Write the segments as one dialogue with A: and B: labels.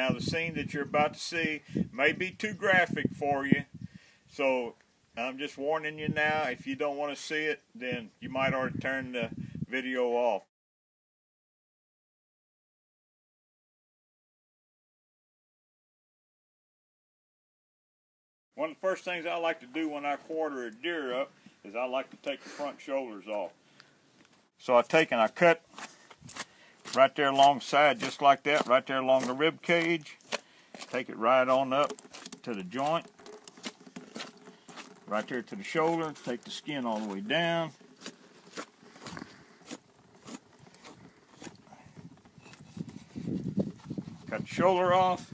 A: Now the scene that you're about to see may be too graphic for you, so I'm just warning you now. If you don't want to see it, then you might already turn the video off. One of the first things I like to do when I quarter a deer up is I like to take the front shoulders off. So I take and I cut right there alongside, just like that, right there along the rib cage. Take it right on up to the joint, right there to the shoulder. Take the skin all the way down. Cut the shoulder off.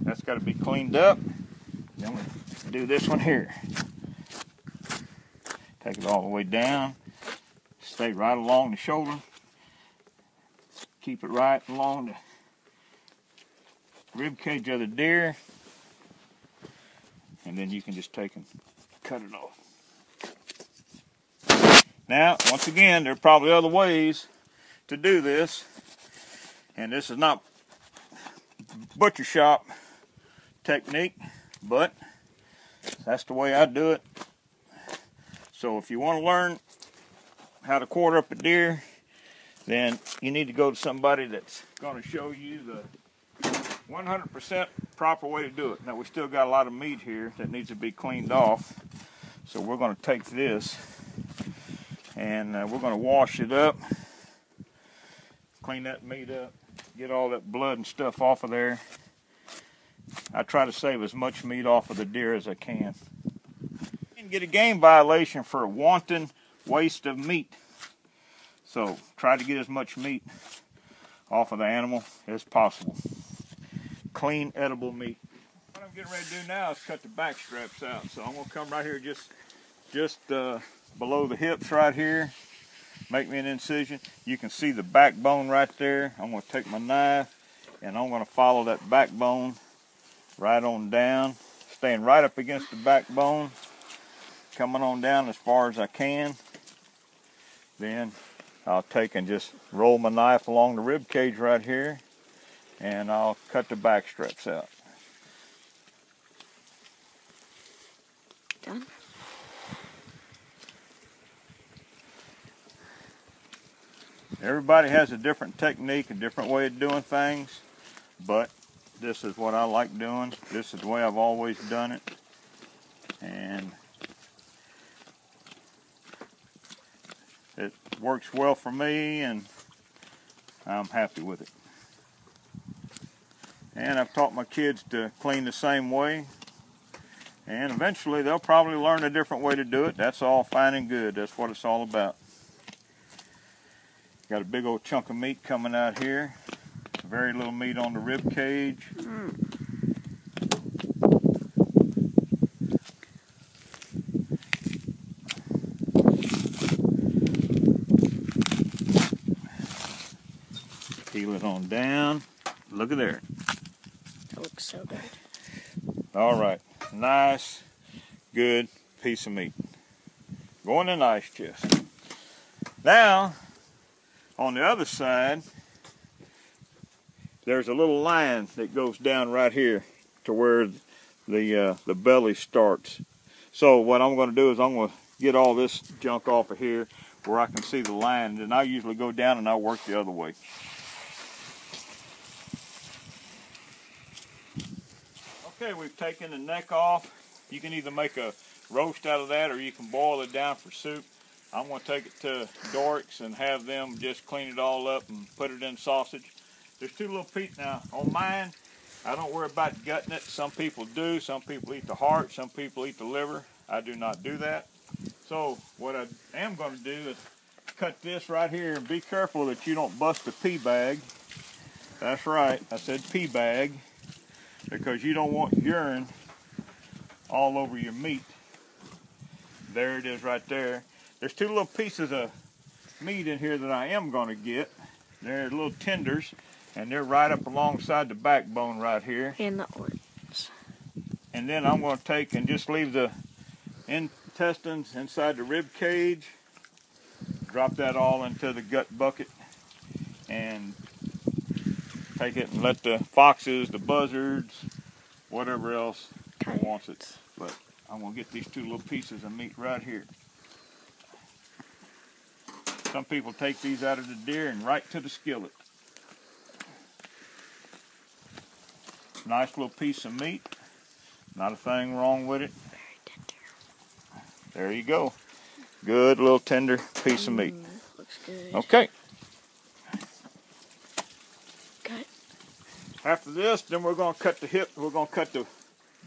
A: That's got to be cleaned up. Then we do this one here. Take it all the way down. Stay right along the shoulder. Keep it right along the rib cage of the deer. And then you can just take and cut it off. Now, once again, there are probably other ways to do this. And this is not butcher shop technique, but that's the way I do it. So if you want to learn how to quarter up a deer, then you need to go to somebody that's going to show you the 100% proper way to do it. Now we still got a lot of meat here that needs to be cleaned off, so we're going to take this and we're going to wash it up, clean that meat up, get all that blood and stuff off of there. I try to save as much meat off of the deer as I can. You can get a game violation for a wanton waste of meat. So try to get as much meat off of the animal as possible. Clean, edible meat. What I'm getting ready to do now is cut the back straps out. So I'm going to come right here just below the hips right here. Make me an incision. You can see the backbone right there. I'm going to take my knife and I'm going to follow that backbone right on down, staying right up against the backbone, coming on down as far as I can. Then I'll take and just roll my knife along the rib cage right here, and I'll cut the back straps out.
B: Done.
A: Everybody has a different technique, a different way of doing things, but this is what I like doing. This is the way I've always done it. And it works well for me, and I'm happy with it. And I've taught my kids to clean the same way. And eventually they'll probably learn a different way to do it. That's all fine and good. That's what it's all about. Got a big old chunk of meat coming out here. Very little meat on the rib cage. Peel it on down. Look at there.
B: That looks so good.
A: All right, nice, good piece of meat. Going in the ice chest. Now, on the other side, there's a little line that goes down right here to where the belly starts. So what I'm going to do is I'm going to get all this junk off of here where I can see the line, and I usually go down and I work the other way. Okay, we've taken the neck off. You can either make a roast out of that or you can boil it down for soup. I'm going to take it to Doric's and have them just clean it all up and put it in sausage. There's two little pieces. Now, on mine, I don't worry about gutting it. Some people do. Some people eat the heart. Some people eat the liver. I do not do that. So what I am going to do is cut this right here, and be careful that you don't bust the pea bag. That's right. I said pea bag, because you don't want urine all over your meat. There it is right there. There's two little pieces of meat in here that I am going to get. They're little tenders, and they're right up alongside the backbone right here.
B: And the organs.
A: And then I'm going to take and just leave the intestines inside the rib cage. Drop that all into the gut bucket and take it and let the foxes, the buzzards, whatever else wants it. But I'm going to get these two little pieces of meat right here. Some people take these out of the deer and right to the skillet. Nice little piece of meat. Not a thing wrong with it. There you go. Good little tender piece of meat.
B: Looks good.
A: Okay.
B: Cut.
A: After this, then we're going to cut the hip. We're going to cut the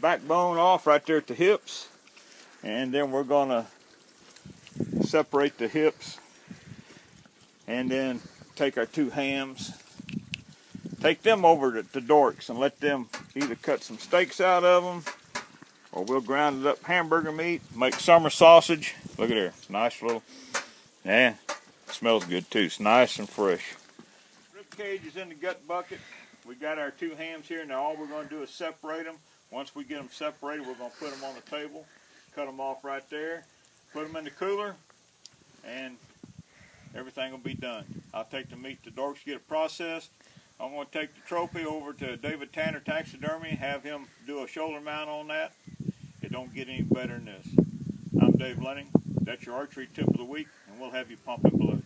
A: backbone off right there at the hips. And then we're going to separate the hips. And then take our two hams. Take them over to Dorks and let them either cut some steaks out of them, or we'll grind it up hamburger meat, make summer sausage. Look at there, nice little, yeah, smells good too. It's nice and fresh. Rib cage is in the gut bucket. We got our two hams here. Now all we're going to do is separate them. Once we get them separated, we're going to put them on the table, cut them off right there, put them in the cooler, and everything will be done. I'll take the meat to Dorks, get it processed. I'm going to take the trophy over to David Tanner Taxidermy, have him do a shoulder mount on that. It don't get any better than this. I'm Dave Leining. That's your archery tip of the week, and we'll have you pumping blood.